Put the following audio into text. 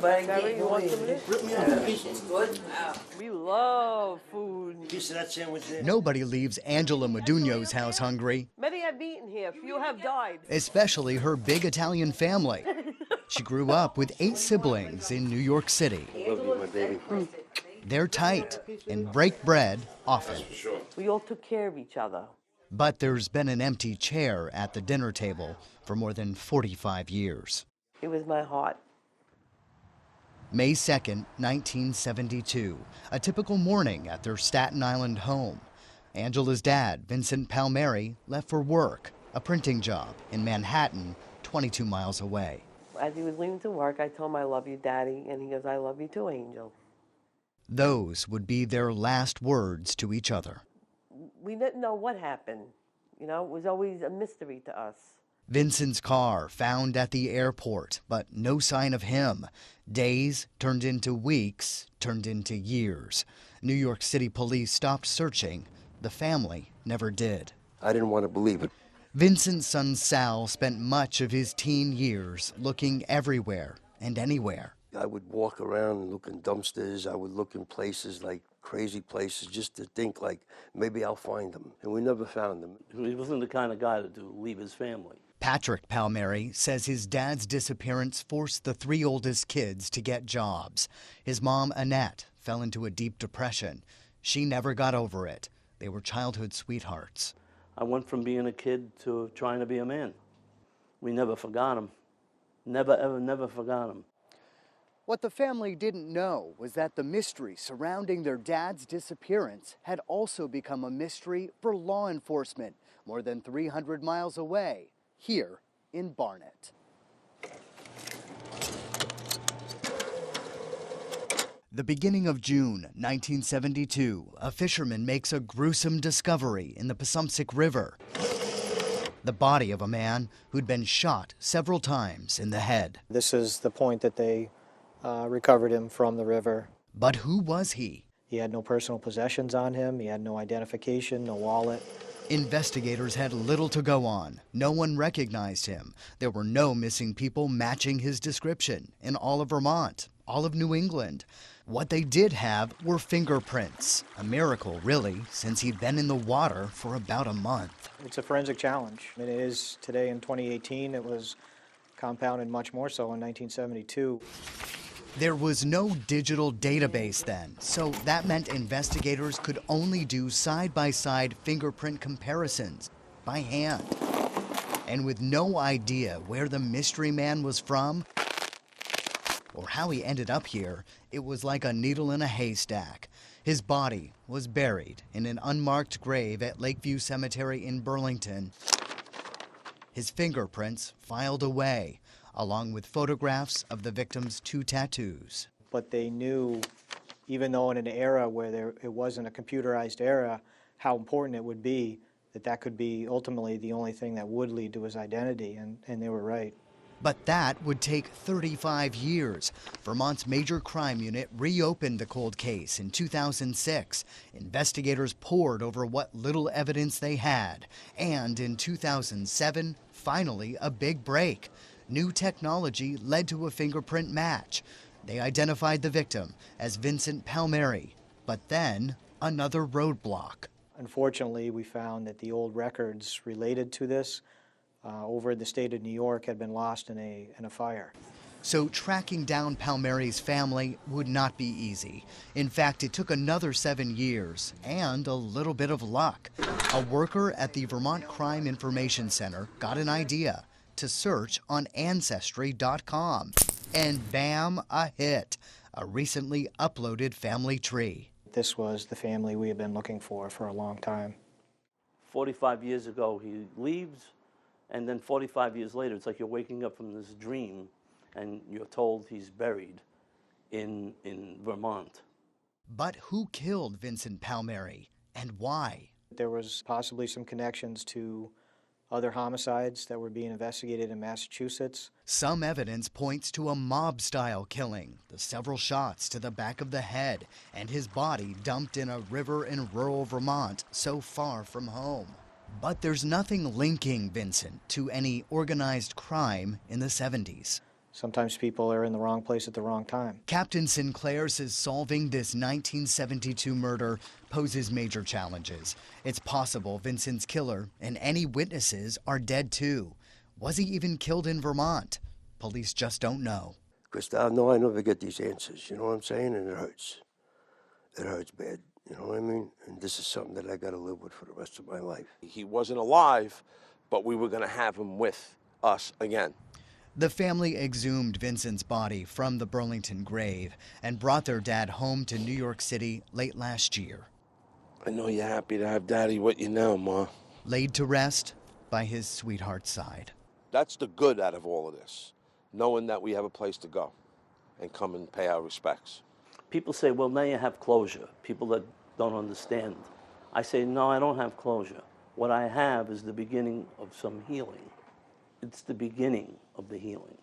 but I you want some of this? Rip me off a piece. It's good. We love food. Piece of that sandwich there. Nobody leaves Angela Modugno's house hungry. Many have eaten here. Few have died. Especially her big Italian family. She grew up with 8 siblings in New York City. I love you, my baby. They're tight and break bread often. We all took care of each other. But there's been an empty chair at the dinner table for more than 45 years. It was my heart. May 2nd, 1972, a typical morning at their Staten Island home. Angela's dad, Vincent Palmieri, left for work, a printing job in Manhattan, 22 miles away. As he was leaving to work, I told him, I love you, Daddy, and he goes, I love you too, Angel. Those would be their last words to each other. We didn't know what happened. You know, it was always a mystery to us. Vincent's car found at the airport, but no sign of him. Days turned into weeks, turned into years. New York City police stopped searching. The family never did. I didn't want to believe it. Vincent's son Sal spent much of his teen years looking everywhere and anywhere. I would walk around and look in dumpsters. I would look in places like crazy places just to think like maybe I'll find them. And we never found them. He wasn't the kind of guy to leave his family. Patrick Palmieri says his dad's disappearance forced the 3 oldest kids to get jobs. His mom, Annette, fell into a deep depression. She never got over it. They were childhood sweethearts. I went from being a kid to trying to be a man. We never forgot him. Never, ever, never forgot him. What the family didn't know was that the mystery surrounding their dad's disappearance had also become a mystery for law enforcement more than 300 miles away, here in Barnet. The beginning of June 1972, a fisherman makes a gruesome discovery in the Passumpsic River. The body of a man who'd been shot several times in the head. This is the point that they recovered him from the river. But who was he? He had no personal possessions on him. He had no identification, no wallet. Investigators had little to go on. No one recognized him. There were no missing people matching his description in all of Vermont, all of New England. What they did have were fingerprints. A miracle, really, since he'd been in the water for about a month. It's a forensic challenge. It is today in 2018. It was compounded much more so in 1972. There was no digital database then, so that meant investigators could only do side-by-side fingerprint comparisons by hand. And with no idea where the mystery man was from or how he ended up here, it was like a needle in a haystack. His body was buried in an unmarked grave at Lakeview Cemetery in Burlington. His fingerprints filed away, along with photographs of the victim's 2 tattoos. But they knew, even though in an era where it wasn't a computerized era, how important it would be that that could be ultimately the only thing that would lead to his identity, and they were right. But that would take 35 years. Vermont's Major Crime Unit reopened the cold case in 2006. Investigators pored over what little evidence they had. And in 2007, finally a big break. New technology led to a fingerprint match. They identified the victim as Vincent Palmieri. But then, another roadblock. Unfortunately, we found that the old records related to this over in the state of New York had been lost in a fire. So tracking down Palmieri's family would not be easy. In fact, it took another 7 years and a little bit of luck. A worker at the Vermont Crime Information Center got an idea to search on Ancestry.com. And bam, a hit, a recently uploaded family tree. This was the family we had been looking for a long time. 45 years ago, he leaves, and then 45 years later, it's like you're waking up from this dream, and you're told he's buried in Vermont. But who killed Vincent Palmieri, and why? There was possibly some connections to other homicides that were being investigated in Massachusetts. Some evidence points to a mob-style killing, the several shots to the back of the head, and his body dumped in a river in rural Vermont, so far from home. But there's nothing linking Vincent to any organized crime in the 70s. Sometimes people are in the wrong place at the wrong time. Captain Sinclair says solving this 1972 murder poses major challenges. It's possible Vincent's killer and any witnesses are dead too. Was he even killed in Vermont? Police just don't know. Because I know I never get these answers, you know what I'm saying? And it hurts. It hurts bad, you know what I mean? And this is something that I got to live with for the rest of my life. He wasn't alive, but we were going to have him with us again. The family exhumed Vincent's body from the Burlington grave and brought their dad home to New York City late last year. I know you're happy to have Daddy with you now, Ma. Laid to rest by his sweetheart's side. That's the good out of all of this, knowing that we have a place to go and come and pay our respects. People say, well, now you have closure. People that don't understand. I say, no, I don't have closure. What I have is the beginning of some healing. It's the beginning of the healing.